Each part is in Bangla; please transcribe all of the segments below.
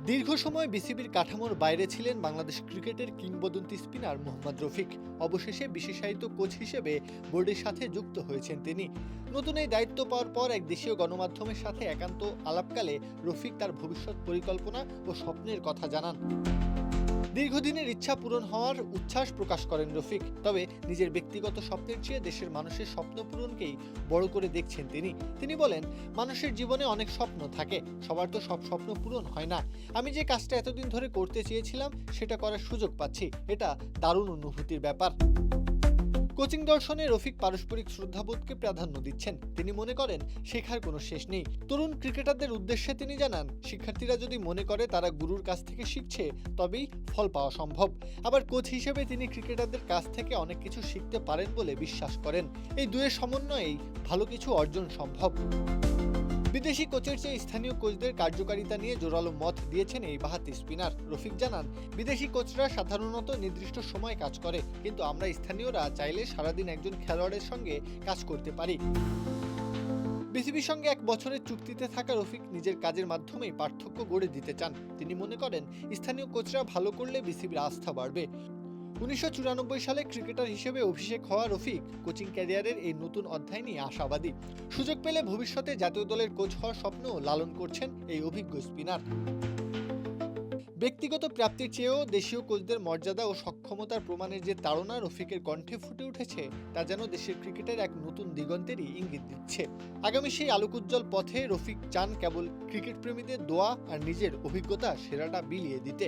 দীর্ঘ সময় বিসিবির কাঠামোর বাইরে ছিলেন বাংলাদেশ ক্রিকেটের কিংবদন্তি স্পিনার মোহাম্মদ রফিক। অবশেষে বিশেষায়িত কোচ হিসেবে বোর্ডের সাথে যুক্ত হয়েছেন তিনি। নতুন এই দায়িত্ব পাওয়ার পর এক দেশীয় গণমাধ্যমের সাথে একান্ত আলাপকালে রফিক তার ভবিষ্যৎ পরিকল্পনা ও স্বপ্নের কথা জানান। দীর্ঘদিনের ইচ্ছা পূরণ হওয়ার উচ্ছ্বাস প্রকাশ করেন রফিক। তবে নিজের ব্যক্তিগত স্বপ্নের চেয়ে দেশের মানুষের স্বপ্ন পূরণকেই বড় করে দেখছেন তিনি বলেন, মানুষের জীবনে অনেক স্বপ্ন থাকে, সবার তো সব স্বপ্ন পূরণ হয় না। আমি যে কাজটা এতদিন ধরে করতে চেয়েছিলাম সেটা করার সুযোগ পাচ্ছি, এটা দারুণ অনুভূতির ব্যাপার। কোচিং দর্শনে রফিক পারস্পরিক শ্রদ্ধাবোধকে প্রাধান্য দিচ্ছেন। তিনি মনে করেন শেখার কোনো শেষ নেই। তরুণ ক্রিকেটারদের উদ্দেশ্যে তিনি জানান, শিক্ষার্থীরা যদি মনে করে তারা গুরুর কাছ থেকে শিখছে তবেই ফল পাওয়া সম্ভব। আবার কোচ হিসেবে তিনি ক্রিকেটারদের কাছ থেকে অনেক কিছু শিখতে পারেন বলে বিশ্বাস করেন। এই দুয়ের সমন্বয়েই ভালো কিছু অর্জন সম্ভব। বিদেশি কোচের চেয়ে স্থানীয় কোচদের কার্যকারিতা নিয়ে জোরালো মত দিয়েছেন এই বাঁহাতি স্পিনার। রফিক জানান, বিদেশি কোচরা সাধারণত নির্দিষ্ট সময় কাজ করে, কিন্তু আমরা স্থানীয়রা চাইলে সারাদিন একজন খেলোয়াড়ের সঙ্গে কাজ করতে পারি। বিসিবির সঙ্গে 1 বছরের চুক্তিতে থাকা রফিক নিজের কাজের মাধ্যমেই পার্থক্য গড়ে দিতে চান। তিনি মনে করেন, স্থানীয় কোচরা ভালো করলে বিসিবির আস্থা বাড়বে। 1994 সালে ক্রিকেটার হিসেবে অভিষেক হওয়া রফিক কোচিং ক্যারিয়ারের এই নতুন অধ্যায় নিয়ে আশাবাদী। সুযোগ পেলে ভবিষ্যতে জাতীয় দলের কোচ হওয়ার স্বপ্ন লালন করছেন এই অভিজ্ঞ স্পিনার। ব্যক্তিগত প্রাপ্তির চেয়েও দেশীয় কোচদের মর্যাদা ও সক্ষমতার প্রমাণের যে তাড়না রফিকের কণ্ঠে ফুটে উঠেছে, তা যেন দেশের ক্রিকেটের এক নতুন দিগন্তেরই ইঙ্গিত দিচ্ছে। আগামী সেই আলোকোজ্জ্বল পথে রফিক চান কেবল ক্রিকেট প্রেমীদের দোয়া আর নিজের অভিজ্ঞতা সেরাটা বিলিয়ে দিতে।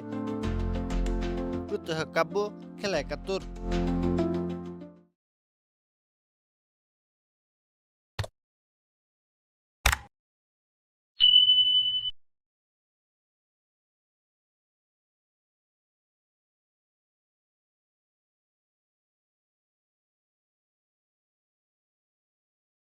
প্রত্যহ কাব্য, খেলা ৭১।